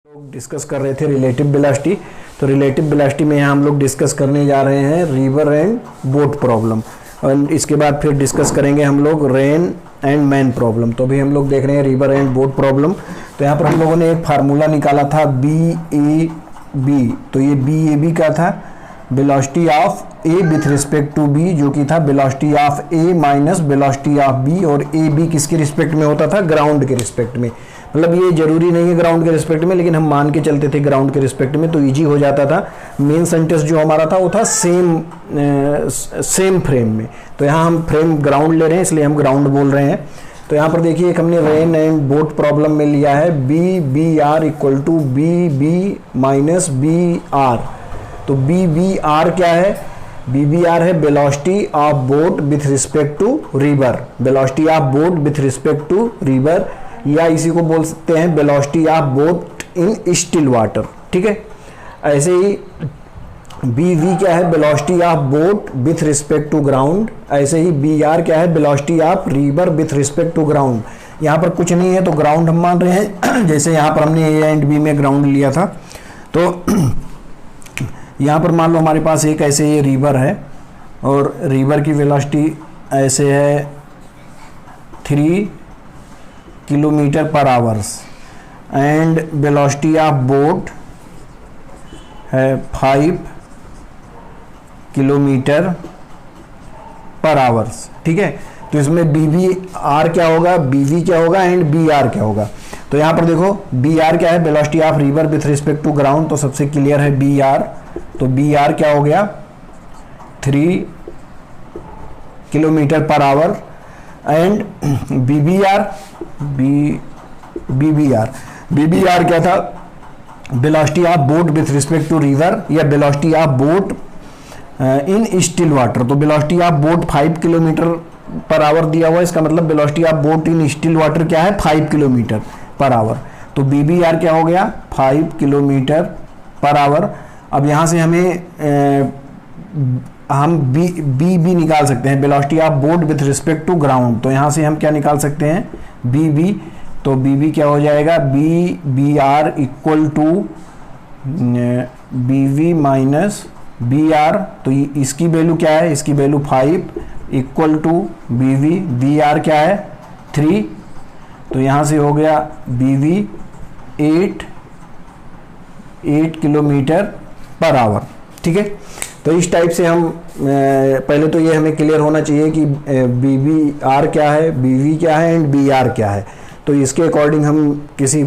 लोग डिस्कस कर रहे थे रिलेटिव वेलोसिटी। तो रिलेटिव वेलोसिटी में यहाँ हम लोग डिस्कस करने जा रहे हैं रिवर एंड बोट प्रॉब्लम, और इसके बाद फिर डिस्कस करेंगे हम लोग रेन एंड मैन प्रॉब्लम। तो अभी हम लोग देख रहे हैं रिवर एंड बोट प्रॉब्लम। तो यहाँ पर हम लोगों ने एक फार्मूला निकाला था BAB। तो ये BAB का था velocity of A with respect to B, जो कि था velocity of A minus velocity of B, और AB किसके रिस्पेक्ट में होता था? ग्राउंड के रिस्पेक्ट में। मतलब ये जरूरी नहीं है ग्राउंड के रिस्पेक्ट में, लेकिन हम मान के चलते थे ग्राउंड के रिस्पेक्ट में, तो इजी हो जाता था। मेन सेंटेंस जो हमारा था वो था सेम फ्रेम में। तो यहाँ हम फ्रेम ग्राउंड ले रहे हैं, इसलिए हम ग्राउंड बोल रहे हैं। तो यहाँ पर देखिए एक हमने रेन एंड बोट प्रॉब्लम में लिया है BBR equal to BB minus BR। तो BBR क्या है? BBR है velocity of boat with respect to river, velocity of boat with respect to river, या इसी को बोल सकते हैं velocity of boat in still water. ठीक है, ऐसे ही BV क्या है? Velocity of boat with respect to ground. ऐसे ही BR क्या है? Velocity of river with respect to ground. यहाँ पर कुछ नहीं है तो ग्राउंड हम मान रहे हैं। जैसे यहाँ पर हमने A एंड B में ग्राउंड लिया था, तो यहाँ पर मान लो हमारे पास एक ऐसे ये रिवर है, और रिवर की वेलोसिटी ऐसे है 3 किलोमीटर पर hours, and velocity of boat है 5 किलोमीटर पर आवर्स। ठीक है, तो इसमें BBR क्या होगा, BV क्या होगा एंड BR क्या होगा? तो यहाँ पर देखो BR क्या है? Velocity of river with respect to ground, तो सबसे क्लियर है BR। तो BR क्या हो गया? 3 kilometre per our, and BBR क्या था? Velocity of boat with respect to river, या velocity of boat in still water. तो velocity of boat 5 kilometre per hour दिया हुआ है, इसका मतलब velocity of boat in still water क्या है? 5 किलोमीटर पर आवर। तो BBR क्या हो गया? 5 किलोमीटर पर आवर। अब यहाँ से हमें हम BB निकाल सकते हैं, velocity of boat with respect to ground. तो यहाँ से हम क्या निकाल सकते हैं? BB। तो BB क्या हो जाएगा? BBR equal to BV minus BR। तो इसकी वैल्यू क्या है? इसकी value 5 equal to BV। BR क्या है? 3। तो यहाँ से हो गया BV 8 किलोमीटर पर आवर। ठीक है, तो इस टाइप से हम पहले तो ये हमें क्लियर होना चाहिए कि BBR क्या है, BV क्या है एंड BR क्या है। तो इसके अकॉर्डिंग हम किसी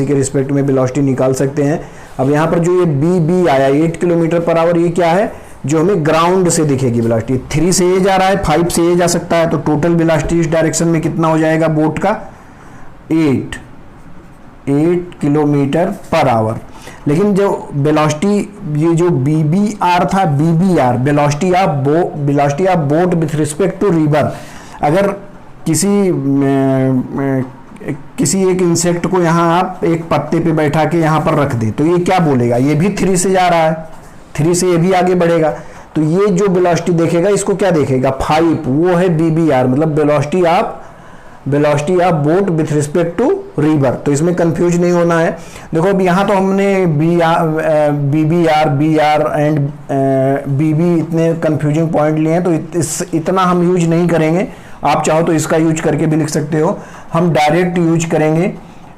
के रिस्पेक्ट में वेलोसिटी निकाल सकते हैं। अब यहाँ पर जो ये BB आया 8 किलोमीटर पर आवर, ये क्या है? जो हमें ग्राउंड से दिखेगी वेलोसिटी। 3 से ये जा रहा है, 5 से ये जा सकता है, तो टोटल वेलोसिटी इस डायरेक्शन में कितना हो जाएगा बोट का? 8 किलोमीटर पर आवर। लेकिन जो वेलोसिटी, ये जो BBR था, BBR velocity of boat with respect to river, अगर किसी एक इंसेक्ट को यहाँ आप एक पत्ते पे बैठा के यहाँ पर रख दे, तो ये क्या बोलेगा? ये भी 3 से जा रहा है, 3 से ये भी आगे बढ़ेगा, तो ये जो वेलोसिटी देखेगा इसको क्या देखेगा? 5, वो है BBR, मतलब velocity of boat with respect to river. तो इसमें कंफ्यूज नहीं होना है। देखो अब यहाँ तो हमने BBR, BR एंड BB इतने कंफ्यूजिंग पॉइंट लिए हैं, तो इतना हम यूज नहीं करेंगे। आप चाहो तो इसका यूज करके भी लिख सकते हो। हम डायरेक्ट यूज करेंगे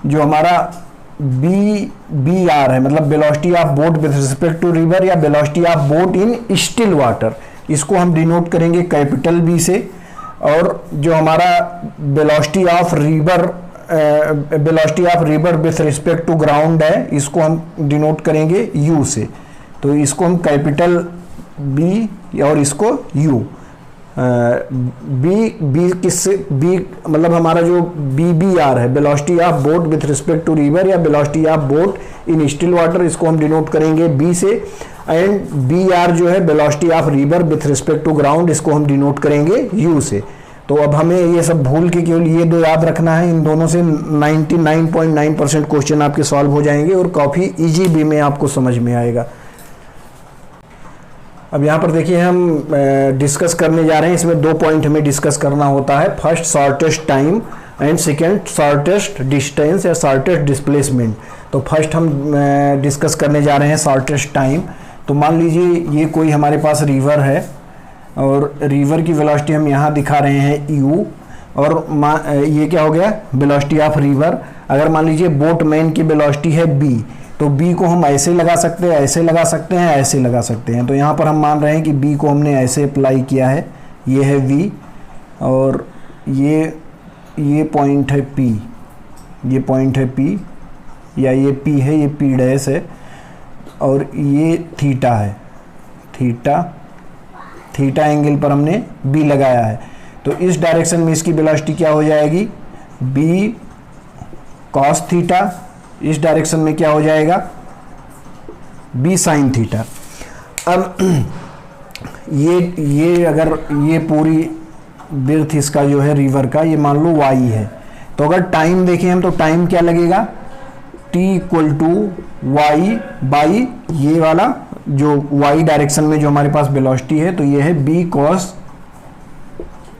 जो हमारा BBR है, मतलब velocity of boat with respect to river, या velocity of boat in still water. इसको हम डिनोट करेंगे कैपिटल B से। और जो हमारा velocity of river with respect to ground है, इसको हम डिनोट करेंगे U से। तो इसको हम कैपिटल B और इसको U। B किससे? B मतलब हमारा जो BBR है velocity of boat with respect to river, या velocity of boat in still water, इसको हम डिनोट करेंगे B से। एंड BR जो है velocity of river with respect to ground, इसको हम डिनोट करेंगे U से। तो अब हमें ये सब भूल के केवल ये दो याद रखना है। इन दोनों से 99.9% क्वेश्चन आपके सॉल्व हो जाएंगे, और काफ़ी इजी वे में आपको समझ में आएगा। अब यहाँ पर देखिए हम डिस्कस करने जा रहे हैं, इसमें 2 पॉइंट हमें डिस्कस करना होता है। First shortest time and second shortest distance या शॉर्टेस्ट डिस्प्लेसमेंट। तो फर्स्ट हम डिस्कस करने जा रहे हैं शॉर्टेस्ट टाइम। तो मान लीजिए ये कोई हमारे पास रिवर है और रिवर की वेलोसिटी हम यहाँ दिखा रहे हैं u, और ये क्या हो गया, वेलोसिटी ऑफ रिवर। अगर मान लीजिए बोटमैन की वेलोसिटी है b, तो b को हम ऐसे लगा सकते हैं, ऐसे लगा सकते हैं, ऐसे लगा सकते हैं। तो यहाँ पर हम मान रहे हैं कि b को हमने ऐसे अप्लाई किया है, ये है v, और ये पॉइंट है p, ये पॉइंट है p, या ये p है, ये p डैश है, और ये थीटा है, थीटा एंगल पर हमने b लगाया है। तो इस डायरेक्शन में इसकी वेलोसिटी क्या हो जाएगी, b cos थीटा। इस डायरेक्शन में क्या हो जाएगा, b sin थीटा। अब ये अगर ये पूरी विड्थ इसका जो है रिवर का, ये मान लो y है, तो अगर टाइम देखें हम तो टाइम क्या लगेगा, t equal to Y by ये वाला जो y डायरेक्शन में जो हमारे पास वेलोसिटी है, तो ये है b cos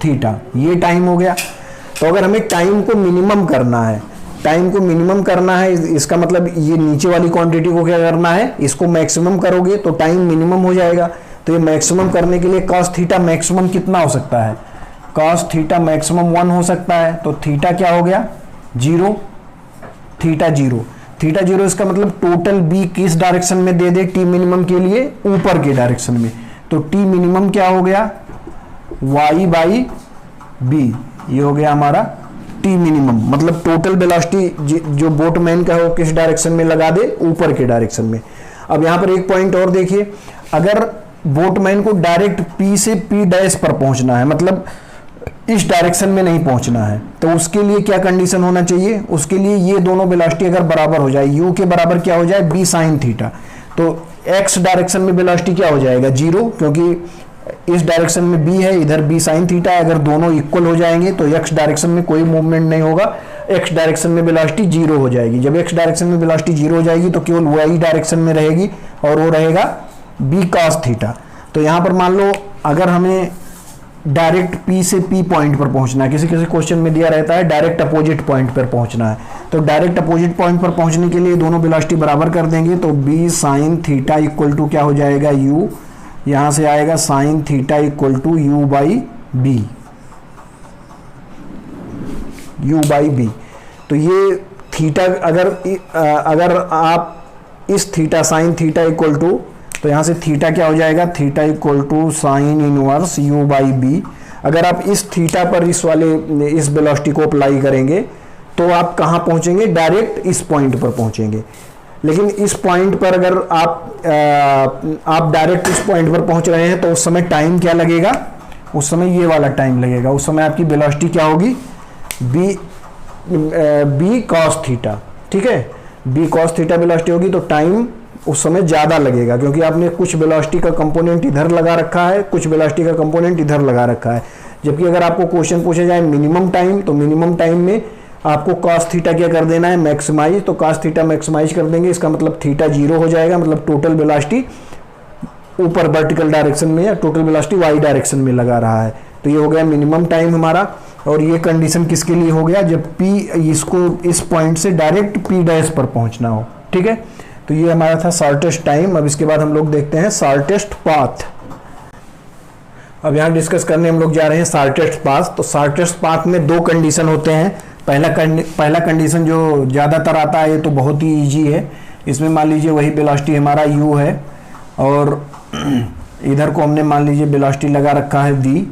थीटा, ये टाइम हो गया। तो अगर हमें टाइम को मिनिमम करना है, इसका मतलब ये नीचे वाली क्वांटिटी को क्या करना है, इसको मैक्सिमम करोगे तो टाइम मिनिमम हो जाएगा। तो ये मैक्सिमम करने के लिए cos थीटा मैक्सिमम कितना हो सकता है, cos थीटा मैक्सिमम 1 हो सकता है। तो थीटा क्या हो गया, 0, थीटा 0, इसका मतलब टोटल b किस डायरेक्शन में दे दे, t मिनिमम के लिए ऊपर के डायरेक्शन में। तो t मिनिमम क्या हो गया, y बाई b, ये हो गया हमारा t मिनिमम, मतलब टोटल वेलोसिटी जो बोटमैन का हो किस डायरेक्शन में लगा दे, ऊपर के डायरेक्शन में। अब यहाँ पर एक पॉइंट और देखिए, अगर बोटमैन को डायरेक्ट p से p डैश पर पहुंचना है, मतलब इस डायरेक्शन में नहीं पहुंचना है, तो उसके लिए क्या कंडीशन होना चाहिए, उसके लिए ये दोनों वेलोसिटी अगर बराबर हो जाए, u के बराबर क्या हो जाए, b sin थीटा। तो x डायरेक्शन में वेलोसिटी क्या हो जाएगा, 0, क्योंकि इस डायरेक्शन में b है, इधर b sin थीटा है। अगर दोनों इक्वल हो जाएंगे तो x डायरेक्शन में कोई मूवमेंट नहीं होगा, x डायरेक्शन में वेलोसिटी 0 हो जाएगी। जब x डायरेक्शन में वेलोसिटी 0 हो जाएगी तो केवल y डायरेक्शन में रहेगी, और वो रहेगा b cos थीटा। तो यहाँ पर मान लो अगर हमें डायरेक्ट p से p पॉइंट पर पहुंचना है, किसी क्वेश्चन में दिया रहता है डायरेक्ट अपोजिट पॉइंट पर पहुंचना है, तो डायरेक्ट अपोजिट पॉइंट पर पहुंचने के लिए दोनों वेलोसिटी बराबर कर देंगे। तो b sin theta equal to क्या हो जाएगा, u, यहां से आएगा sin theta equal to u by b। तो ये थीटा अगर आप इस theta sin theta equal to, तो यहाँ से थीटा क्या हो जाएगा, theta equal to sine inverse u by B. अगर आप इस थीटा पर इस वेलोसिटी को अप्लाई करेंगे तो आप कहाँ पहुँचेंगे, डायरेक्ट इस पॉइंट पर पहुँचेंगे। लेकिन इस पॉइंट पर अगर आप डायरेक्ट इस पॉइंट पर पहुँच रहे हैं तो उस समय टाइम क्या लगेगा, उस समय ये वाला टाइम लगेगा। उस समय आपकी वेलोसिटी क्या होगी, b cos थीटा, ठीक है, b cos थीटा वेलोसिटी होगी। तो टाइम उस समय ज़्यादा लगेगा, क्योंकि आपने कुछ वेलोसिटी का कंपोनेंट इधर लगा रखा है, कुछ वेलोसिटी का कंपोनेंट इधर लगा रखा है। जबकि अगर आपको क्वेश्चन पूछा जाए मिनिमम टाइम, तो मिनिमम टाइम में आपको cos थीटा क्या कर देना है, मैक्सिमाइज। तो cos थीटा मैक्सिमाइज कर देंगे, इसका मतलब थीटा 0 हो जाएगा, मतलब टोटल वेलोसिटी ऊपर वर्टिकल डायरेक्शन में या टोटल वेलोसिटी y डायरेक्शन में लगा रहा है। तो ये हो गया मिनिमम टाइम हमारा। और ये कंडीशन किसके लिए हो गया, जब p इसको इस पॉइंट से डायरेक्ट p डैश पर पहुंचना हो, ठीक है। तो ये हमारा था शॉर्टेस्ट टाइम। अब इसके बाद हम लोग देखते हैं शॉर्टेस्ट पाथ। अब यहाँ डिस्कस करने हम लोग जा रहे हैं शॉर्टेस्ट पाथ। तो शॉर्टेस्ट पाथ में दो कंडीशन होते हैं। पहला कंडीशन जो ज़्यादातर आता है, ये तो बहुत ही इजी है। इसमें मान लीजिए वही वेलोसिटी हमारा u है, और इधर को हमने मान लीजिए वेलोसिटी लगा रखा है v,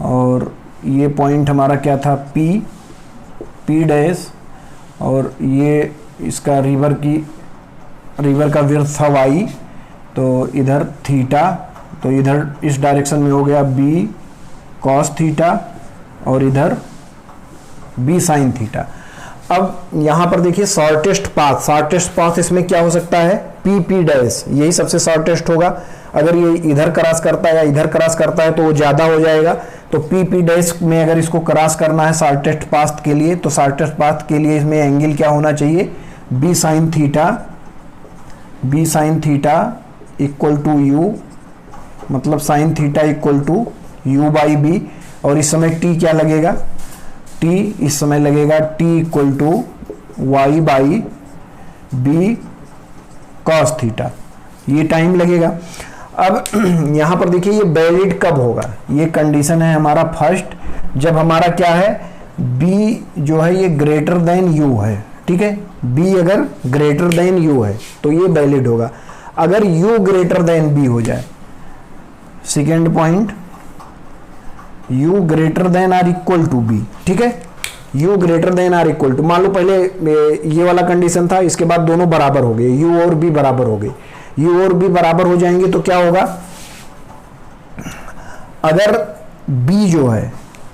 और ये पॉइंट हमारा क्या था, p डैश, और ये इसका रिवर का विड्थ था y, तो इधर थीटा, तो इधर इस डायरेक्शन में हो गया b cos थीटा, और इधर b sin थीटा। अब यहाँ पर देखिए शॉर्टेस्ट पाथ इसमें क्या हो सकता है, p डैश, यही सबसे शॉर्टेस्ट होगा। अगर ये इधर क्रॉस करता है या इधर क्रॉस करता है तो वो ज़्यादा हो जाएगा। तो p डैश में अगर इसको क्रॉस करना है शॉर्टेस्ट पाथ के लिए, तो शॉर्टेस्ट पाथ के लिए इसमें एंगल क्या होना चाहिए, b sin theta equal to u, मतलब sin theta equal to u by B. और इस समय t क्या लगेगा, टी इस समय लगेगा T equal to Y by B cos theta, ये टाइम लगेगा। अब यहां पर देखिए ये वैलिड कब होगा, ये कंडीशन है हमारा फर्स्ट, जब हमारा क्या है b जो है ये ग्रेटर देन u है, ठीक है, b अगर ग्रेटर देन u है तो ये वैलिड होगा। अगर u ग्रेटर देन b हो जाए, second point, u greater than or equal to b, ठीक है, u greater than or equal to, मान लो पहले ये वाला कंडीशन था, इसके बाद दोनों बराबर हो गए, u और b बराबर हो गए, u और b बराबर हो जाएंगे तो क्या होगा, अगर b जो है,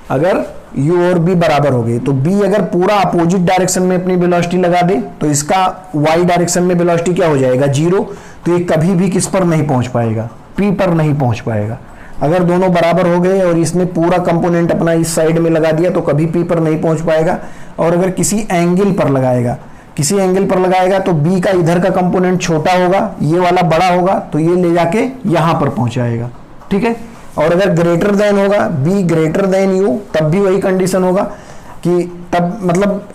अगर u और b बराबर हो गए तो b अगर पूरा अपोजिट डायरेक्शन में अपनी वेलोसिटी लगा दे तो इसका y डायरेक्शन में वेलोसिटी क्या हो जाएगा, जीरो, तो ये कभी भी किस पर नहीं पहुंच पाएगा, p पर नहीं पहुंच पाएगा। अगर दोनों बराबर हो गए और इसने पूरा कंपोनेंट अपना इस साइड में लगा दिया तो कभी p पर नहीं पहुंच पाएगा। और अगर किसी एंगल पर लगाएगा, किसी एंगल पर लगाएगा तो b का इधर का कंपोनेंट छोटा होगा, ये वाला बड़ा होगा, तो ये ले जाके यहां पर पहुंचाएगा, ठीक है। और अगर ग्रेटर देन होगा, b ग्रेटर देन u, तब भी वही कंडीशन होगा कि तब मतलब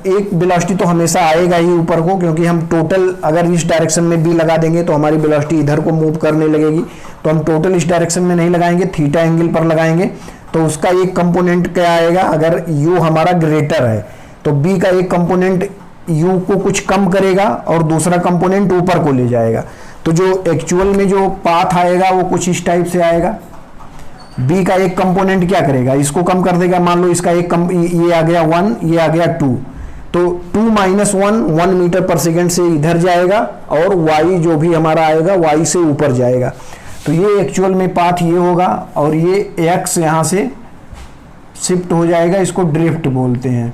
एक वेलोसिटी तो हमेशा आएगा ही ऊपर को, क्योंकि हम टोटल अगर इस डायरेक्शन में b लगा देंगे तो हमारी वेलोसिटी इधर को मूव करने लगेगी, तो हम टोटल इस डायरेक्शन में नहीं लगाएंगे, थीटा एंगल पर लगाएंगे, तो उसका एक कंपोनेंट क्या आएगा, अगर u हमारा ग्रेटर है तो b का एक कंपोनेंट u को कुछ कम करेगा और दूसरा कंपोनेंट ऊपर को ले जाएगा। तो जो एक्चुअल में जो पाथ आएगा वो कुछ इस टाइप से आएगा, b का एक कंपोनेंट क्या करेगा, इसको कम कर देगा, मान लो इसका एक ये आ गया 1, ये आ गया 2, तो 2 माइनस 1 मीटर पर सेकेंड से इधर जाएगा और y जो भी हमारा आएगा y से ऊपर जाएगा। तो ये एक्चुअल में पाथ ये होगा और ये x यहाँ से शिफ्ट हो जाएगा, इसको ड्रिफ्ट बोलते हैं,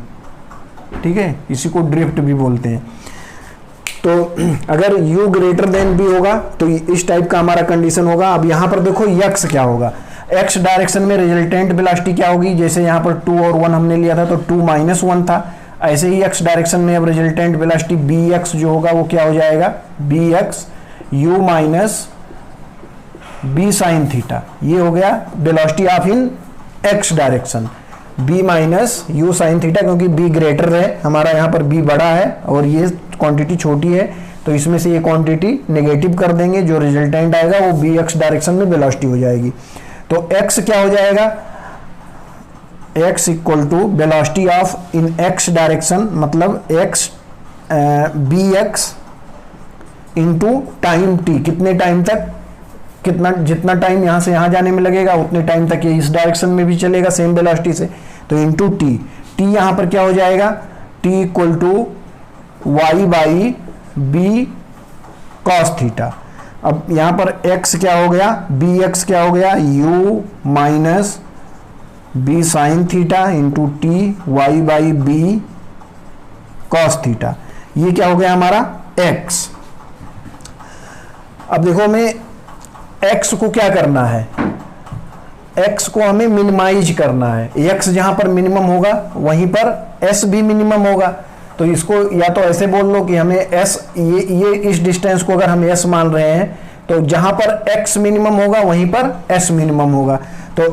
ठीक है, इसी को ड्रिफ्ट भी बोलते हैं। तो अगर u ग्रेटर देन b होगा तो इस टाइप का हमारा कंडीशन होगा। अब यहाँ पर देखो x क्या होगा, x डायरेक्शन में रिजल्टेंट वेलोसिटी क्या होगी, जैसे यहाँ पर 2 और 1 हमने लिया था तो 2 माइनस 1 था, ऐसे ही x डायरेक्शन में अब रिजल्टेंट वेलोसिटी bx जो होगा वो क्या हो जाएगा, bx u minus b sine theta, ये हो गया velocity of in x direction, b minus u sine theta, क्योंकि b ग्रेटर है हमारा, यहाँ पर b बड़ा है और ये क्वांटिटी छोटी है, तो इसमें से ये क्वांटिटी नेगेटिव कर देंगे, जो रिजल्टेंट आएगा वो bx डायरेक्शन में वेलोसिटी हो जाएगी। तो x क्या हो जाएगा, x equal to velocity of in x direction, मतलब x bx into time t, कितने टाइम तक, कितना जितना टाइम यहाँ से यहाँ जाने में लगेगा उतने टाइम तक ये इस डायरेक्शन में भी चलेगा सेम वेलोसिटी से, तो इंटू टी, टी यहाँ पर क्या हो जाएगा, t equal to Y by B cos theta. अब यहाँ पर x क्या हो गया, bx क्या हो गया, u minus B sine theta into T Y by B cos theta, ये क्या हो गया हमारा x। अब देखो हमें x को क्या करना है, x को हमें मिनिमाइज करना है, x जहां पर मिनिमम होगा वहीं पर s भी मिनिमम होगा, तो इसको या तो ऐसे बोल लो कि हमें s, ये इस डिस्टेंस को अगर हम s मान रहे हैं तो जहां पर x मिनिमम होगा वहीं पर s मिनिमम होगा, तो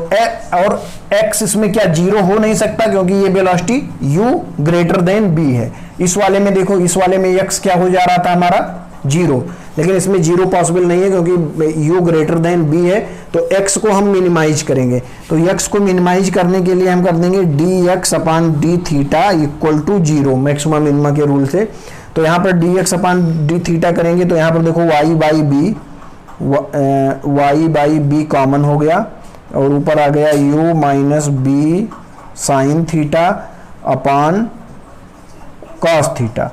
और x इसमें क्या जीरो हो नहीं सकता क्योंकि ये velocity u greater then b है। इस वाले में देखो, इस वाले में x क्या हो जा रहा था हमारा जीरो, लेकिन इसमें जीरो पॉसिबल नहीं है क्योंकि u ग्रेटर देन b है, तो x को हम मिनिमाइज करेंगे, तो x को मिनिमाइज करने के लिए हम कर देंगे dx upon D theta equal to zero, maximum minima के रूल से। तो यहाँ पर dx अपान डी थीटा करेंगे तो यहाँ पर देखो y बाई बी कॉमन हो गया और ऊपर आ गया u minus B sine theta upon cos theta,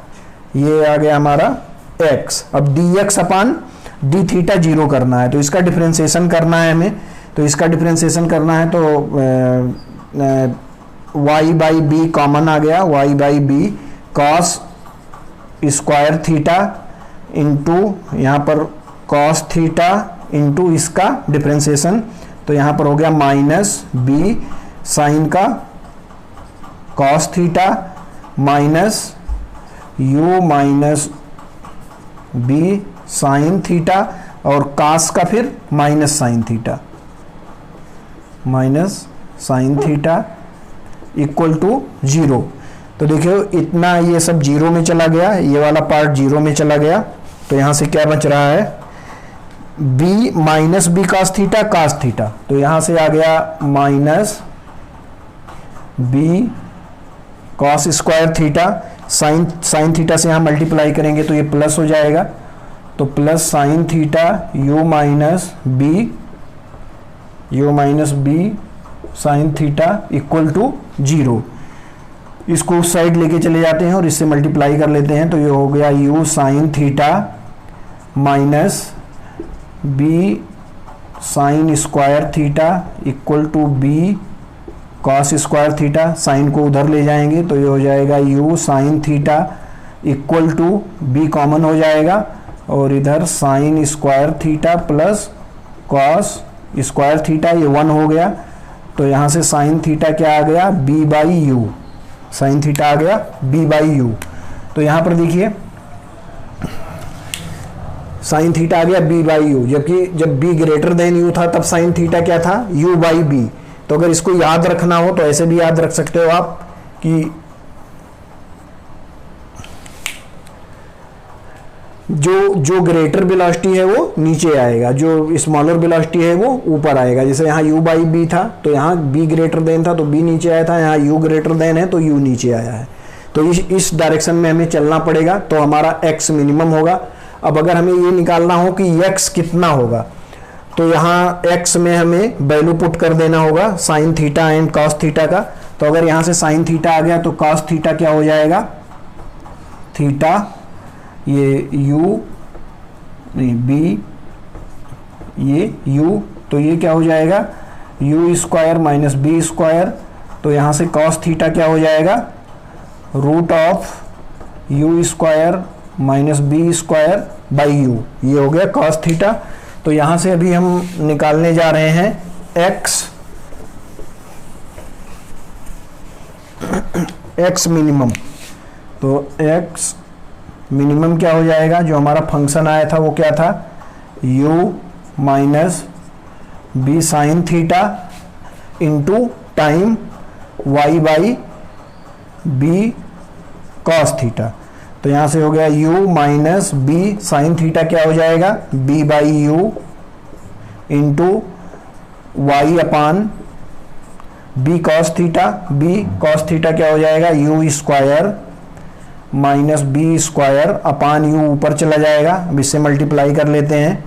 ये आ गया हमारा x। अब dx upon D theta zero करना है तो इसका डिफरेंशिएशन करना है हमें, तो इसका डिफरेंशिएशन करना है तो y बाई बी कॉमन आ गया, y by B cos square theta into यहाँ पर कॉस थीटा इंटू इसका डिफरेंशिएशन, तो यहाँ पर हो गया माइनस बी साइन का cos theta minus u minus B sine theta और कास का फिर minus sine theta equal to 0। तो देखियो इतना ये सब 0 में चला गया, ये वाला पार्ट 0 में चला गया, तो यहाँ से क्या बच रहा है b minus B cos theta cos theta, तो यहाँ से आ गया minus b cos square theta, sine theta से यहाँ मल्टीप्लाई करेंगे तो ये प्लस हो जाएगा, तो plus sine theta u minus B sine theta equal to 0। इसको उस साइड लेके चले जाते हैं और इससे मल्टीप्लाई कर लेते हैं, तो ये हो गया u sine theta minus B sine square theta equal to b cos square theta, sine को उधर ले जाएंगे तो ये हो जाएगा u sine theta equal to b common हो जाएगा और इधर sine square theta plus cos square theta, ये 1 हो गया, तो यहाँ से साइन थीटा क्या आ गया b by u, sine theta आ गया b बाई यू। तो यहाँ पर देखिए साइन थीटा आ गया b बाई यू, जबकि जब b ग्रेटर देन u था तब साइन थीटा क्या था u बाई b। तो अगर इसको याद रखना हो तो ऐसे भी याद रख सकते हो आप कि जो ग्रेटर वेलोसिटी है वो नीचे आएगा, जो स्मॉलर वेलोसिटी है वो ऊपर आएगा। जैसे यहाँ u बाई बी था तो यहाँ b ग्रेटर देन था तो b नीचे आया था, यहाँ u ग्रेटर देन है तो u नीचे आया है। तो इस डायरेक्शन में हमें चलना पड़ेगा, तो हमारा x मिनिमम होगा। अब अगर हमें ये निकालना हो कि x कितना होगा, तो यहाँ x में हमें वैल्यू पुट कर देना होगा sine theta and cos theta का। तो अगर यहाँ से साइन थीटा आ गया तो कॉस थीटा क्या हो जाएगा थीटा, ये u नहीं b, ये u, तो ये क्या हो जाएगा u square minus B square, तो यहाँ से कॉस थीटा क्या हो जाएगा root of u square minus B square by U, ये हो गया कॉस थीटा। तो यहाँ से अभी हम निकालने जा रहे हैं x मिनिमम। तो x मिनिमम क्या हो जाएगा, जो हमारा फंक्शन आया था वो क्या था u minus B sine theta into time y by B cos theta. तो यहाँ से हो गया u minus B sine theta क्या हो जाएगा b by U into Y upon b cos theta, b cos theta क्या हो जाएगा u square minus B square upon u ऊपर चला जाएगा, अब इससे मल्टीप्लाई कर लेते हैं।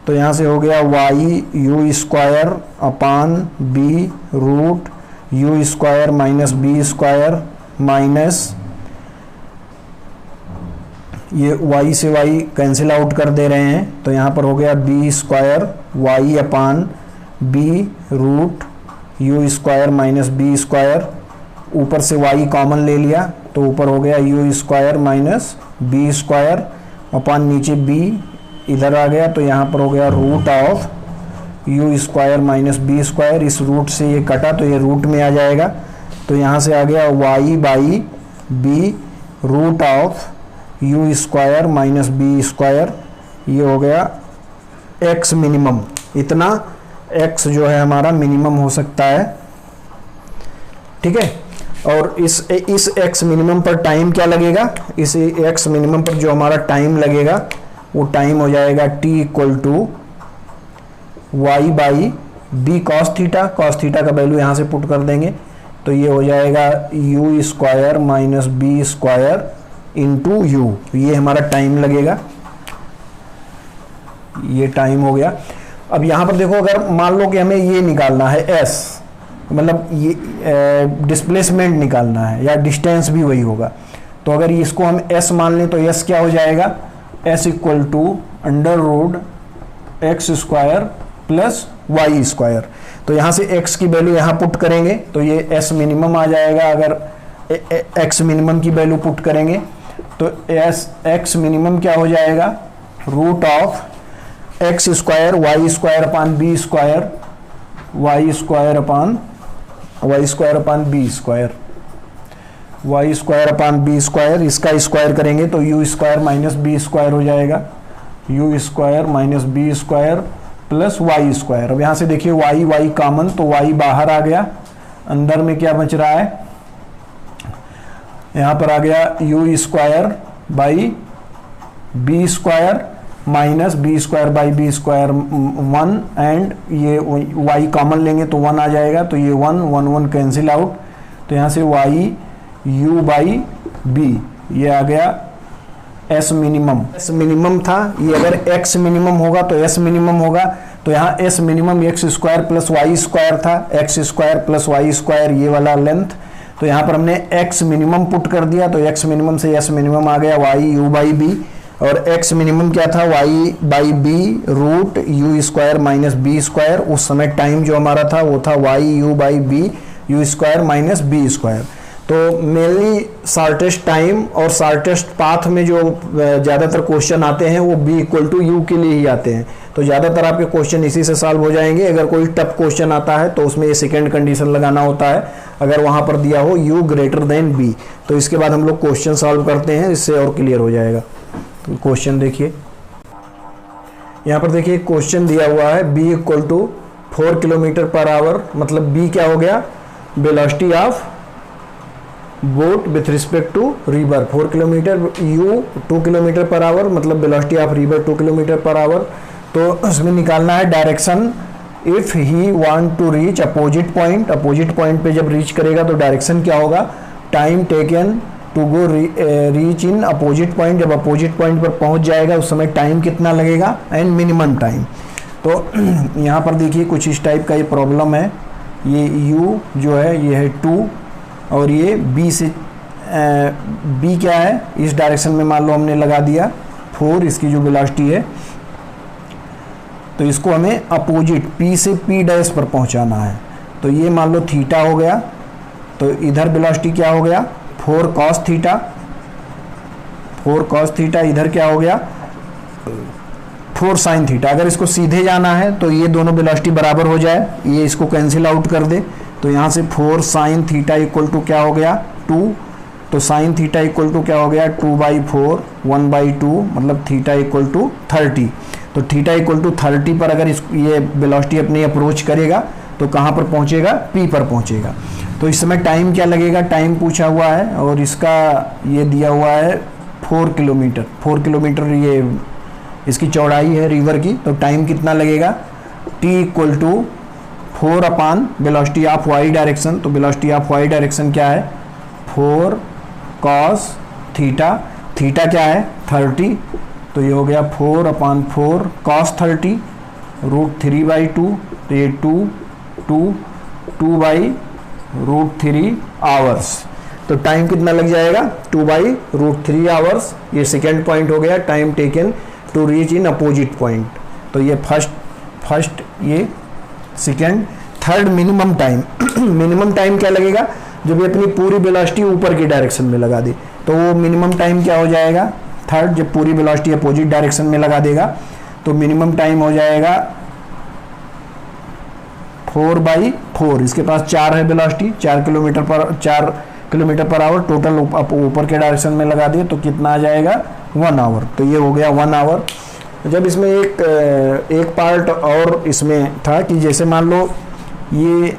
तो यहाँ से हो गया y u square upon b root u square minus B square minus ये y से y कैंसिल आउट कर दे रहे हैं, तो यहाँ पर हो गया b square y upon b root u square minus B square, ऊपर से y कॉमन ले लिया तो ऊपर हो गया u square minus B square upon नीचे b इधर आ गया, तो यहाँ पर हो गया root of u square minus B square, इस रूट से ये कटा तो ये रूट में आ जाएगा। तो यहाँ से आ गया y by B root of u square minus B square, ये हो गया x मिनिमम। इतना x जो है हमारा मिनिमम हो सकता है, ठीक है। और इस x मिनिमम पर टाइम क्या लगेगा, इस x मिनिमम पर जो हमारा टाइम लगेगा वो टाइम हो जाएगा t equal to Y by B cos theta का वैल्यू यहाँ से पुट कर देंगे, तो ये हो जाएगा u square minus B square into u, ये हमारा टाइम लगेगा, ये टाइम हो गया। अब यहाँ पर देखो, अगर मान लो कि हमें ये निकालना है s, मतलब ये डिस्प्लेसमेंट निकालना है या डिस्टेंस भी वही होगा, तो अगर इसको हम s मान लें तो s क्या हो जाएगा s equal to under root x square plus y square. तो यहाँ से x की वैल्यू यहाँ पुट करेंगे तो ये s मिनिमम आ जाएगा। अगर x मिनिमम की वैल्यू पुट करेंगे तो x मिनिमम क्या हो जाएगा root of x square y square upon b square, y square upon b square, y square upon b square, इसका स्क्वायर करेंगे तो u square minus B square हो जाएगा, u square minus B square plus y square. अब यहाँ से देखिए Y common, तो वाई बाहर आ गया, अंदर में क्या बच रहा है यहाँ पर आ गया u square by b square minus B square by b square 1 and ये वाई कॉमन लेंगे तो 1 आ जाएगा, तो ये 1 कैंसिल आउट, तो यहाँ से वाई यू बाई बी ये आ गया एस मिनिमम। एस मिनिमम था, ये अगर एक्स मिनिमम होगा तो एस मिनिमम होगा, तो यहाँ S minimum x square plus y square था, x square plus y square ये वाला लेंथ, तो यहाँ पर हमने एक्स मिनिमम पुट कर दिया, तो एक्स मिनिमम से एस मिनिमम आ गया वाई यू बाई बी, और एक्स मिनिमम क्या था y by B root u square minus B square. उस समय टाइम जो हमारा था वो था y u by b u square minus B square. तो मेनली शॉर्टेस्ट टाइम और शॉर्टेस्ट पाथ में जो ज़्यादातर क्वेश्चन आते हैं वो b इक्वल टू यू के लिए ही आते हैं, तो ज़्यादातर आपके क्वेश्चन इसी से सॉल्व हो जाएंगे। अगर कोई टफ क्वेश्चन आता है तो उसमें ये सेकेंड कंडीशन लगाना होता है, अगर वहाँ पर दिया हो u ग्रेटर देन b, तो इसके बाद हम लोग क्वेश्चन सॉल्व करते हैं, इससे और क्लियर हो जाएगा। तो क्वेश्चन देखिए, यहाँ पर देखिए क्वेश्चन दिया हुआ है b equal to 4 kilometre per hour, मतलब b क्या हो गया velocity of boat with respect to river 4 kilometre, u 2 kilometre per hour, मतलब velocity of river 2 kilometre per hour. तो उसमें निकालना है direction, if he want to reach opposite point, opposite point पे जब रीच करेगा तो डायरेक्शन क्या होगा, time taken to go reach in opposite point, जब अपोजिट पॉइंट पर पहुंच जाएगा उस समय टाइम कितना लगेगा एंड मिनिमम टाइम। तो यहाँ पर देखिए कुछ इस टाइप का ये प्रॉब्लम है, ये u जो है ये है 2 और ये b से b क्या है इस डायरेक्शन में मान लो हमने लगा दिया 4, इसकी जो वेलोसिटी है, तो इसको हमें अपोजिट p से p डैश पर पहुंचाना है, तो ये मान लो थीटा हो गया, तो इधर वेलोसिटी क्या हो गया 4 cos थीटा, 4 cos थीटा, इधर क्या हो गया 4 sin थीटा। अगर इसको सीधे जाना है तो ये दोनों वेलोसिटी बराबर हो जाए, ये इसको कैंसिल आउट कर दे, तो यहाँ से 4 sin थीटा इक्वल टू क्या हो गया 2, तो sin थीटा इक्वल टू क्या हो गया 2/4 1/2, मतलब थीटा इक्वल टू 30। तो थीटा इक्वल टू 30 पर अगर ये वेलोसिटी अपनी अप्रोच करेगा तो कहाँ पर पहुँचेगा p पर पहुँचेगा। तो इस समय टाइम क्या लगेगा, टाइम पूछा हुआ है और इसका ये दिया हुआ है 4 किलोमीटर, 4 किलोमीटर ये इसकी चौड़ाई है रिवर की, तो टाइम कितना लगेगा t equal to 4 upon velocity of y direction, तो वेलोसिटी ऑफ वाई डायरेक्शन क्या है 4 cos थीटा, थीटा क्या है 30, तो ये हो गया 4 अपान 4 cos 30 रूट 3/2, तो ये 2/√3 आवर्स। तो टाइम कितना लग जाएगा 2/√3 आवर्स। ये सेकेंड पॉइंट हो गया, time taken to reach in opposite point, तो ये फर्स्ट ये second. Third minimum time minimum time क्या लगेगा, जब ये अपनी पूरी वेलोसिटी ऊपर की डायरेक्शन में लगा दे, तो वो मिनिमम टाइम क्या हो जाएगा थर्ड, जब पूरी वेलोसिटी अपोजिट डायरेक्शन में लगा देगा तो मिनिमम टाइम हो जाएगा 4/4। इसके पास 4 है velocity, 4 kilometre per our total ऊपर के डायरेक्शन में लगा दिए, तो कितना आ जाएगा 1 आवर। तो ये हो गया 1 आवर। जब इसमें एक पार्ट और इसमें था कि जैसे मान लो ये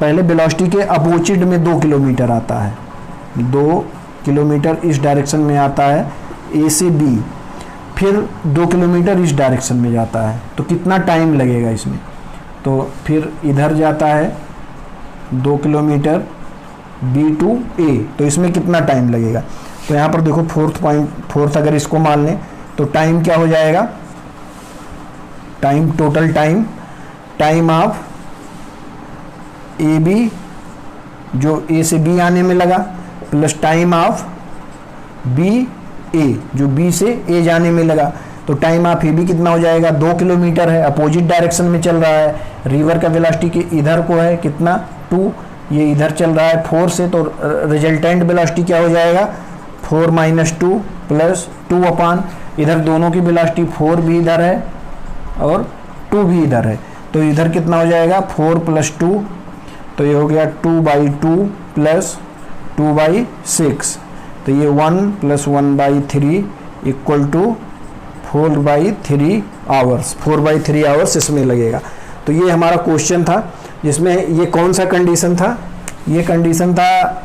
पहले वेलोसिटी के अपोजिट में 2 किलोमीटर आता है, 2 किलोमीटर इस डायरेक्शन में आता है ए से बी, फिर 2 किलोमीटर इस डायरेक्शन में जाता है, तो कितना टाइम लगेगा इसमें। तो फिर इधर जाता है 2 किलोमीटर बी टू ए, तो इसमें कितना टाइम लगेगा। तो यहाँ पर देखो फोर्थ अगर इसको मान लें तो टाइम क्या हो जाएगा, time total time of A B जो ए से बी आने में लगा plus time of B A जो बी से ए जाने में लगा, तो टाइम ऑफ ए बी कितना हो जाएगा 2 किलोमीटर है, अपोजिट डायरेक्शन में चल रहा है, रिवर का वेलोसिटी के इधर को है कितना 2, ये इधर चल रहा है 4 से, तो रिजल्टेंट वेलोसिटी क्या हो जाएगा 4 - 2 प्लस 2 अपान इधर दोनों की वेलोसिटी 4 भी इधर है और 2 भी इधर है, तो इधर कितना हो जाएगा 4 + 2, तो ये हो गया 2/2 प्लस 2/6, तो ये 1 + 1/3 इक्वल टू 4/3 आवर्स, 4/3 आवर्स इसमें लगेगा। तो ये हमारा क्वेश्चन था जिसमें ये कौन सा कंडीशन था, ये कंडीशन था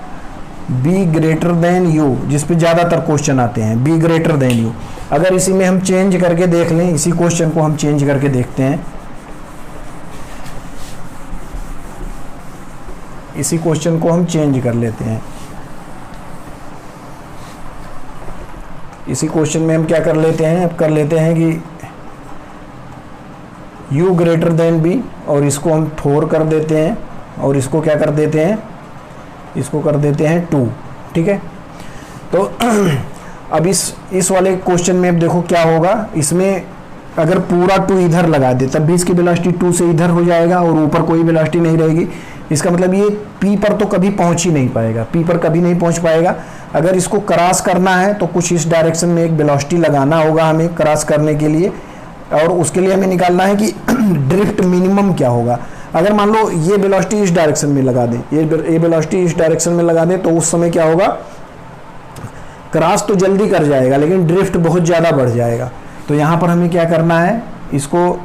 बी ग्रेटर देन यू, जिस पे ज़्यादातर क्वेश्चन आते हैं, बी ग्रेटर देन यू। अगर इसी में हम चेंज करके देख लें, इसी क्वेश्चन को हम चेंज करके देखते हैं, इसी क्वेश्चन को हम चेंज कर लेते हैं। इसी क्वेश्चन में हम क्या कर लेते हैं, अब कर लेते हैं कि u ग्रेटर देन b, और इसको हम 4 कर देते हैं, और इसको क्या कर देते हैं, इसको कर देते हैं 2। ठीक है, तो अब इस वाले क्वेश्चन में अब देखो क्या होगा, इसमें अगर पूरा 2 इधर लगा दे तब भी इसकी वेलोसिटी 2 से इधर हो जाएगा और ऊपर कोई वेलोसिटी नहीं रहेगी। इसका मतलब ये P पर तो कभी पहुंच ही नहीं पाएगा, P पर कभी नहीं पहुंच पाएगा। अगर इसको क्रॉस करना है तो कुछ इस डायरेक्शन में एक वेलोसिटी लगाना होगा हमें क्रॉस करने के लिए, और उसके लिए हमें निकालना है कि ड्रिफ्ट मिनिमम क्या होगा। अगर मान लो ये वेलोसिटी इस डायरेक्शन में लगा दें, ये वेलोसिटी इस डायरेक्शन में लगा दें, तो उस समय क्या होगा, क्रॉस तो जल्दी कर जाएगा लेकिन ड्रिफ्ट बहुत ज़्यादा बढ़ जाएगा। तो यहाँ पर हमें क्या करना है, इसको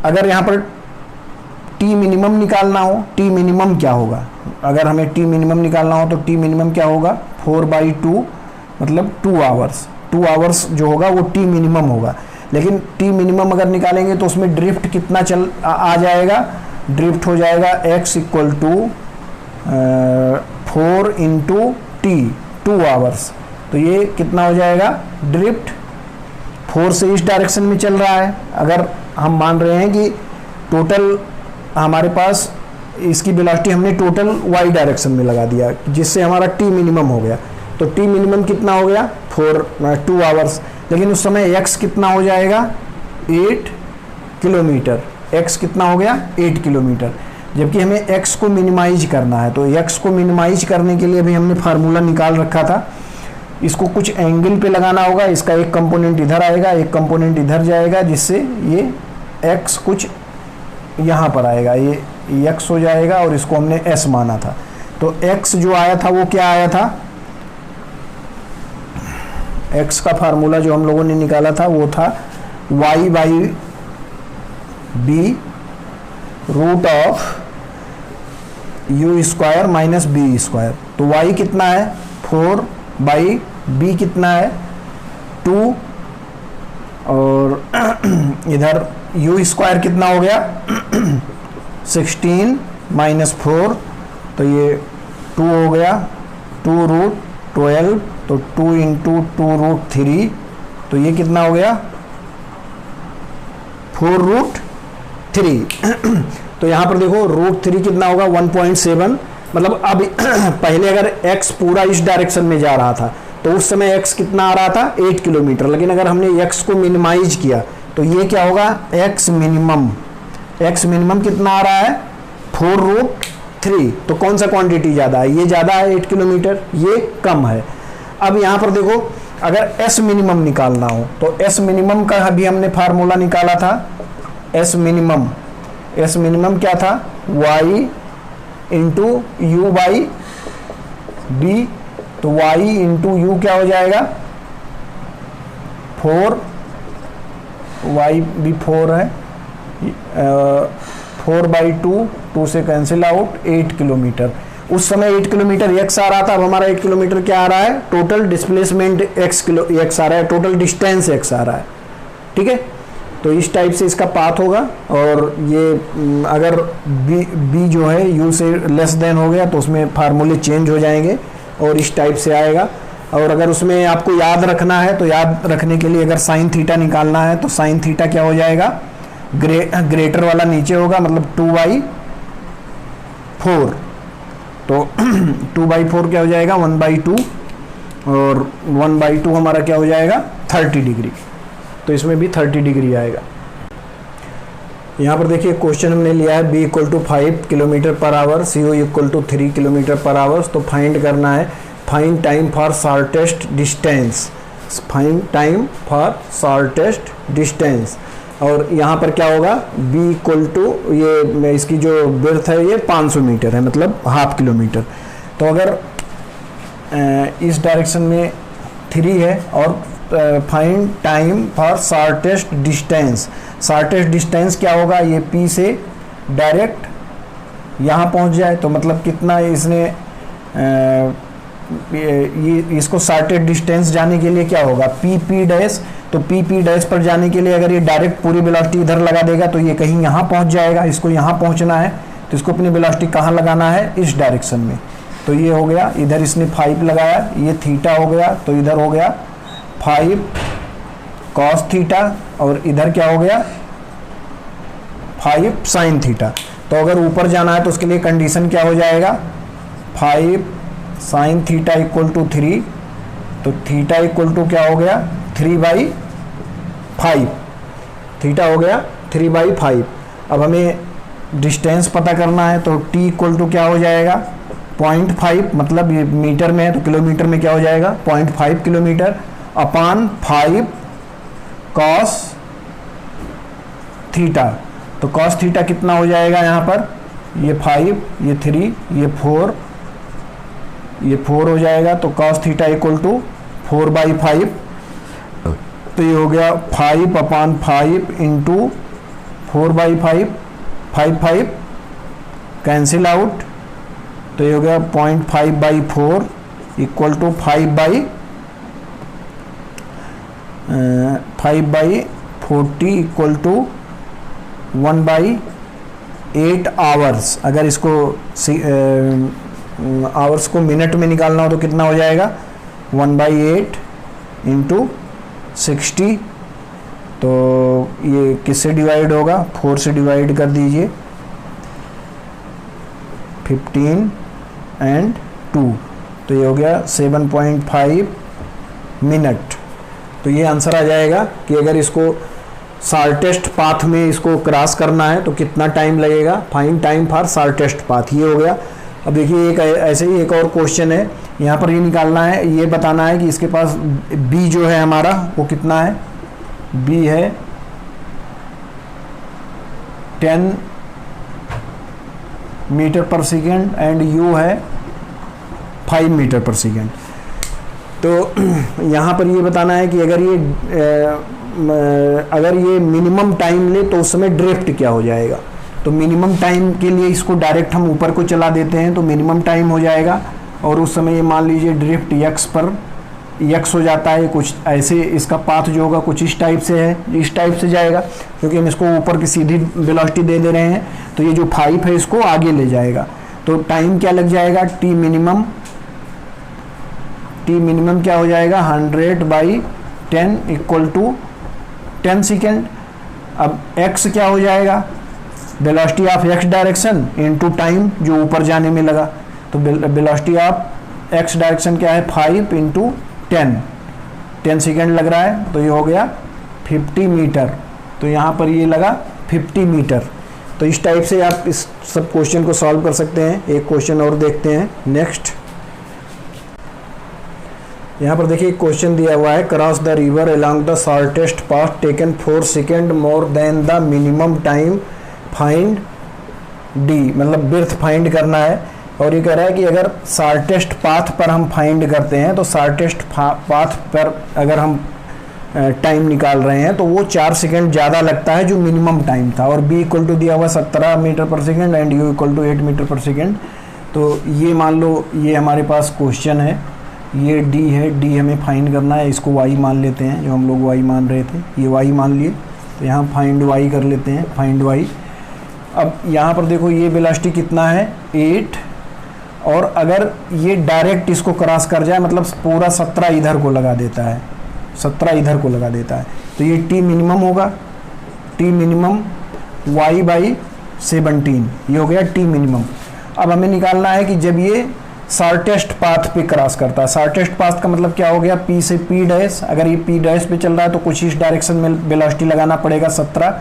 अगर यहाँ पर टी मिनिमम निकालना हो, टी मिनिमम क्या होगा, अगर हमें टी मिनिमम निकालना हो तो टी मिनिमम क्या होगा, 4/2 मतलब 2 आवर्स। 2 आवर्स जो होगा वो टी मिनिमम होगा। लेकिन टी मिनिमम अगर निकालेंगे तो उसमें ड्रिफ्ट कितना आ जाएगा, ड्रिफ्ट हो जाएगा x equal to 4 into t, 2 hours. तो ये कितना हो जाएगा, ड्रिफ्ट 4 से इस डायरेक्शन में चल रहा है। अगर हम मान रहे हैं कि टोटल हमारे पास इसकी वेलोसिटी हमने टोटल y डायरेक्शन में लगा दिया, जिससे हमारा टी मिनिमम हो गया। तो टी मिनिमम कितना हो गया, 2 आवर्स। लेकिन उस समय x कितना हो जाएगा, 8 किलोमीटर। x कितना हो गया, 8 किलोमीटर। जबकि हमें x को मिनिमाइज करना है, तो x को मिनिमाइज करने के लिए भी हमने फार्मूला निकाल रखा था। इसको कुछ एंगल पे लगाना होगा, इसका एक कंपोनेंट इधर आएगा, एक कंपोनेंट इधर जाएगा, जिससे ये x कुछ यहाँ पर आएगा, ये x हो जाएगा, और इसको हमने s माना था। तो x जो आया था वो क्या आया था, x का फार्मूला जो हम लोगों ने निकाला था वो था y/b root of u² minus b²। तो y कितना है, 4/b कितना है, 2, और इधर u² कितना हो गया, 16 माइनस 4, तो ये 2 हो गया, 2 रूट 12, तो 2 इंटू 2 रूट 3, तो ये कितना हो गया, 4 रूट 3। तो यहाँ पर देखो रूट 3 कितना होगा, 1.7। मतलब अब पहले अगर x पूरा इस डायरेक्शन में जा रहा था तो उस समय x कितना आ रहा था, 8 किलोमीटर। लेकिन अगर हमने x को मिनिमाइज किया तो ये क्या होगा, x मिनिमम कितना आ रहा है, 4 रूट 3। तो कौन सा क्वांटिटी ज़्यादा है, ये ज़्यादा है 8 किलोमीटर, ये कम है। अब यहाँ पर देखो अगर s मिनिमम निकालना हो तो s मिनिमम का भी हमने फार्मूला निकाला था। s मिनिमम क्या था, y into u by b. तो y इंटू यू क्या हो जाएगा, 4, y भी 4 है, 4/2, 2 से कैंसिल आउट, 8 किलोमीटर। उस समय 8 किलोमीटर x आ रहा था, अब हमारा 8 किलोमीटर क्या आ रहा है, टोटल डिस्प्लेसमेंट x आ रहा है, टोटल डिस्टेंस x आ रहा है। ठीक है, तो इस टाइप से इसका पाथ होगा। और ये अगर b जो है u से लेस देन हो गया तो उसमें फार्मूले चेंज हो जाएंगे और इस टाइप से आएगा। और अगर उसमें आपको याद रखना है तो याद रखने के लिए अगर साइन थीटा निकालना है तो साइन थीटा क्या हो जाएगा, ग्रेटर वाला नीचे होगा, मतलब 2/4। तो 2/4 क्या हो जाएगा, 1/2, और 1/2 हमारा क्या हो जाएगा, 30 डिग्री। तो इसमें भी 30 डिग्री आएगा। यहाँ पर देखिए क्वेश्चन हमने लिया है b equal to 5 kilometre per hour, CO equal to 3 kilometre per hour. तो फाइंड करना है, find time for shortest distance, find time for shortest distance. और यहाँ पर क्या होगा, b इक्वल टू ये इसकी जो विड्थ है ये 500 मीटर है, मतलब ½ किलोमीटर। तो अगर इस डायरेक्शन में 3 है और find time for shortest distance, shortest distance क्या होगा, ये P से डायरेक्ट यहाँ पहुँच जाए तो मतलब कितना इसने ये इसको शॉर्टेड डिस्टेंस जाने के लिए क्या होगा, पी पी डैश, तो पी पी डैश पर जाने के लिए अगर ये डायरेक्ट पूरी वेलोसिटी इधर लगा देगा तो ये कहीं यहाँ पहुँच जाएगा, इसको यहाँ पहुँचना है तो इसको अपनी वेलोसिटी कहाँ लगाना है, इस डायरेक्शन में। तो ये हो गया, इधर इसने 5 लगाया, ये थीटा हो गया, तो इधर हो गया 5 कॉस थीटा और इधर क्या हो गया 5 साइन थीटा। तो अगर ऊपर जाना है तो उसके लिए कंडीशन क्या हो जाएगा, 5 साइन थीटा इक्वल टू 3, तो थीटा इक्वल टू क्या हो गया 3/5, थीटा हो गया 3/5। अब हमें डिस्टेंस पता करना है तो t इक्वल टू क्या हो जाएगा 0.5, मतलब ये मीटर में है तो किलोमीटर में क्या हो जाएगा 0.5 किलोमीटर अपान 5 कॉस थीटा। तो कॉस थीटा कितना हो जाएगा यहाँ पर, ये 5, ये 3, ये 4, ये 4 हो जाएगा, तो कॉस थीटा इक्वल टू 4/5। तो ये हो गया 5/5 इंटू 4/5, 5 कैंसिल आउट, तो ये हो गया 0.5/4 equal to 5/40 equal to 1/8 hours. अगर इसको आवर्स को मिनट में निकालना हो तो कितना हो जाएगा 1/8 इंटू 60, तो ये किससे डिवाइड होगा 4 से डिवाइड कर दीजिए, 15 एंड 2, तो ये हो गया 7.5 मिनट। तो ये आंसर आ जाएगा कि अगर इसको शॉर्टेस्ट पाथ में इसको क्रॉस करना है तो कितना टाइम लगेगा, find time for shortest path, ये हो गया। अब देखिए एक ऐसे ही एक और क्वेश्चन है, यहाँ पर ये निकालना है, ये बताना है कि इसके पास b जो है हमारा वो कितना है, b है 10 metre per second and u है 5 मीटर पर सेकेंड। तो यहाँ पर ये बताना है कि अगर ये मिनिमम टाइम ले तो उस समय ड्रिफ्ट क्या हो जाएगा। तो मिनिमम टाइम के लिए इसको डायरेक्ट हम ऊपर को चला देते हैं तो मिनिमम टाइम हो जाएगा, और उस समय ये मान लीजिए ड्रिफ्ट x पर x हो जाता है, कुछ ऐसे इसका पाथ जो होगा कुछ इस टाइप से है, इस टाइप से जाएगा, क्योंकि हम इसको ऊपर की सीधी वेलोसिटी दे रहे हैं, तो ये जो 5 है इसको आगे ले जाएगा। तो टाइम क्या लग जाएगा, t मिनिमम क्या हो जाएगा 100/10 इक्वल टू 10 सेकेंड। अब x क्या हो जाएगा, velocity of x direction into time जो ऊपर जाने में लगा, तो वेलोसिटी ऑफ x डायरेक्शन क्या है 5 इंटू 10 सेकेंड लग रहा है, तो ये हो गया 50 मीटर। तो यहाँ पर ये लगा 50 मीटर। तो इस टाइप से आप इस सब क्वेश्चन को सॉल्व कर सकते हैं। एक क्वेश्चन और देखते हैं नेक्स्ट। यहाँ पर देखिए क्वेश्चन दिया हुआ है, cross the river along the shortest path taken 4 second more than the minimum time, find D, मतलब बिर्थ फाइंड करना है। और ये कह रहा है कि अगर शॉर्टेस्ट पाथ पर हम फाइंड करते हैं तो शॉर्टेस्ट पाथ पर अगर हम टाइम निकाल रहे हैं तो वो 4 सेकेंड ज़्यादा लगता है जो मिनिमम टाइम था, और b इक्वल टू दिया हुआ 17 metre per second and u equal to 8 metre per second. तो ये मान लो ये हमारे पास क्वेश्चन है, ये d है, d हमें फाइंड करना है, इसको y मान लेते हैं, जो हम लोग y मान रहे थे ये y मान लिए, तो यहाँ फाइंड y कर लेते हैं, फाइंड y। अब यहाँ पर देखो ये वेलोसिटी कितना है 8, और अगर ये डायरेक्ट इसको क्रॉस कर जाए मतलब पूरा 17 इधर को लगा देता है, 17 इधर को लगा देता है, तो ये t मिनिमम होगा, t मिनिमम y/17, ये हो गया t मिनिमम। अब हमें निकालना है कि जब ये शॉर्टेस्ट पाथ पे क्रॉस करता है, शॉर्टेस्ट पाथ का मतलब क्या हो गया p से p डैश, अगर ये p डैश पे चल रहा है तो कुछ इस डायरेक्शन में वेलोसिटी लगाना पड़ेगा 17,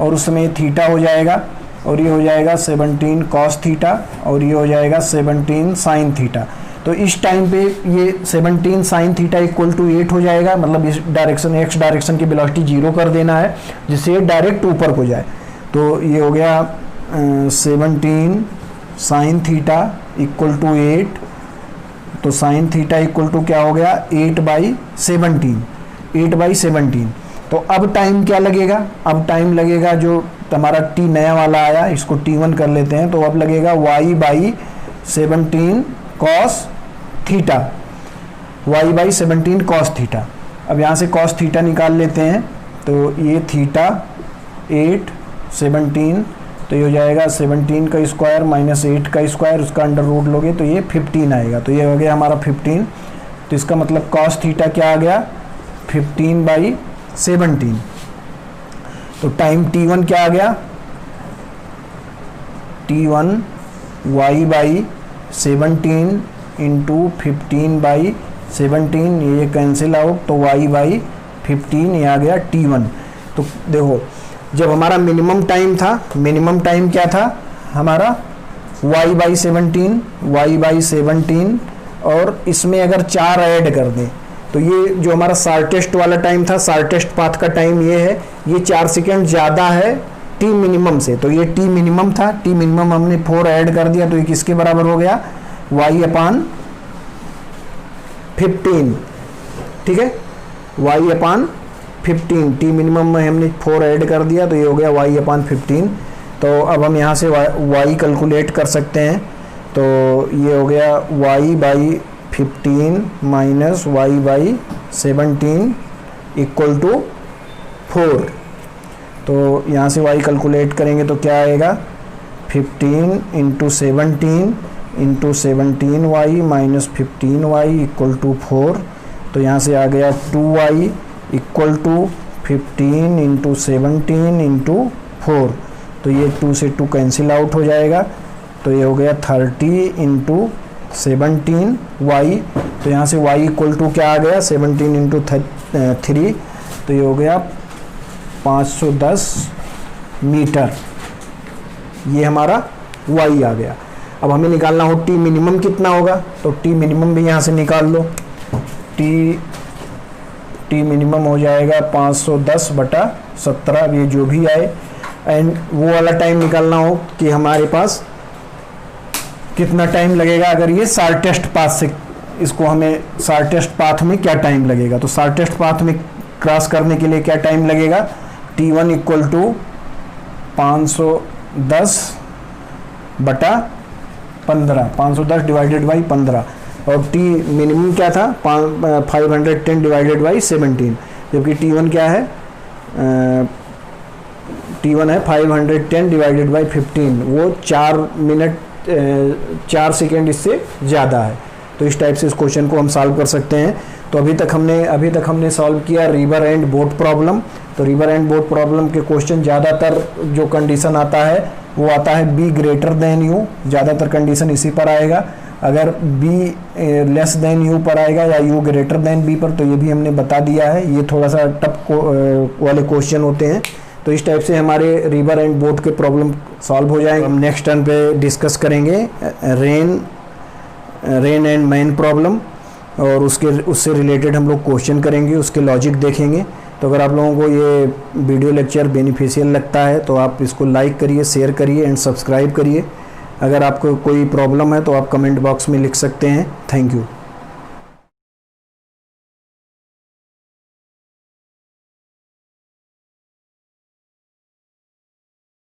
और उस समय थीटा हो जाएगा, और ये हो जाएगा 17 कॉस थीटा, और ये हो जाएगा 17 साइन थीटा। तो इस टाइम पे ये 17 साइन थीटा इक्वल टू 8 हो जाएगा, मतलब इस डायरेक्शन x डायरेक्शन की वेलोसिटी 0 कर देना है जिससे ये डायरेक्ट ऊपर को जाए। तो ये हो गया 17 साइन थीटा इक्वल टू 8, तो साइन थीटा इक्वल टू क्या हो गया 8/17। तो अब टाइम क्या लगेगा, अब टाइम लगेगा जो हमारा t नया वाला आया इसको t1 कर लेते हैं, तो अब लगेगा y/17 cos theta, y by 17 cos theta. अब यहाँ से कॉस थीटा निकाल लेते हैं, तो ये थीटा 8 17, तो ये हो जाएगा 17 का स्क्वायर माइनस 8 का स्क्वायर, उसका अंडर रूट लोगे तो ये 15 आएगा। तो ये हो गया हमारा 15। तो इसका मतलब कॉस थीटा क्या आ गया 15 बाई 17। तो टाइम t1 क्या आ गया t1 y by 17 into 15 by 17, ये कैंसिल आउट, तो y बाई 15 ये आ गया t1। तो देखो जब हमारा मिनिमम टाइम था, मिनिमम टाइम क्या था हमारा y बाई 17 और इसमें अगर 4 ऐड कर दें तो ये जो हमारा शार्टेस्ट वाला टाइम था, शार्टेस्ट पाथ का टाइम ये है, ये 4 सेकेंड ज़्यादा है टी मिनिमम से। तो ये टी मिनिमम था, टी मिनिमम हमने 4 ऐड कर दिया, तो ये किसके बराबर हो गया y अपान 15। ठीक है, y अपान 15, टी मिनिमम में हमने 4 ऐड कर दिया, तो ये हो गया y अपान 15। तो अब हम यहाँ से y कैलकुलेट कर सकते हैं, तो ये हो गया y by 15 minus y by 17 equal to 4। तो यहाँ से y कैलकुलेट करेंगे तो क्या आएगा 15 into 17y minus 15y equal to 4। तो यहाँ से आ गया 2y equal to 15 into 17 into 4। तो ये 2 से 2 कैंसिल आउट हो जाएगा, तो ये हो गया 30 इंटू 17y। तो यहाँ से y इक्वल टू क्या आ गया 17 इंटू 3, तो ये हो गया 510 मीटर, ये हमारा y आ गया। अब हमें निकालना हो t मिनिमम कितना होगा, तो t मिनिमम भी यहाँ से निकाल लो। t मिनिमम हो जाएगा 510 बटा 17, अब ये जो भी आए। एंड वो वाला टाइम निकालना हो कि हमारे पास कितना टाइम लगेगा अगर ये शार्टेस्ट पाथ से, इसको हमें शार्टेस्ट पाथ में क्या टाइम लगेगा। तो शार्टेस्ट पाथ में क्रॉस करने के लिए क्या टाइम लगेगा, t1 इक्वल टू 510 बटा 15, 510 डिवाइडेड बाई 15, और t मिनिमम क्या था 510 डिवाइडेड बाई 17, जबकि t1 क्या है t1 है 510 डिवाइडेड बाई 15, वो 4 सेकेंड इससे ज़्यादा है। तो इस टाइप से इस क्वेश्चन को हम सॉल्व कर सकते हैं। तो अभी तक हमने सॉल्व किया रिवर एंड बोट प्रॉब्लम। तो रिवर एंड बोट प्रॉब्लम के क्वेश्चन ज़्यादातर जो कंडीशन आता है वो आता है b ग्रेटर देन u, ज़्यादातर कंडीशन इसी पर आएगा। अगर b लेस देन u पर आएगा या u ग्रेटर देन b पर, तो ये भी हमने बता दिया है, ये थोड़ा सा टफ वाले क्वेश्चन होते हैं। तो इस टाइप से हमारे रिवर एंड बोट के प्रॉब्लम सॉल्व हो जाएंगे। हम नेक्स्ट टर्न पे डिस्कस करेंगे रेन एंड मैन प्रॉब्लम, और उससे रिलेटेड हम लोग क्वेश्चन करेंगे, उसके लॉजिक देखेंगे। तो अगर आप लोगों को ये वीडियो लेक्चर बेनिफिशियल लगता है तो आप इसको लाइक करिए, शेयर करिए एंड सब्सक्राइब करिए। अगर आपको कोई प्रॉब्लम है तो आप कमेंट बॉक्स में लिख सकते हैं। Thank you.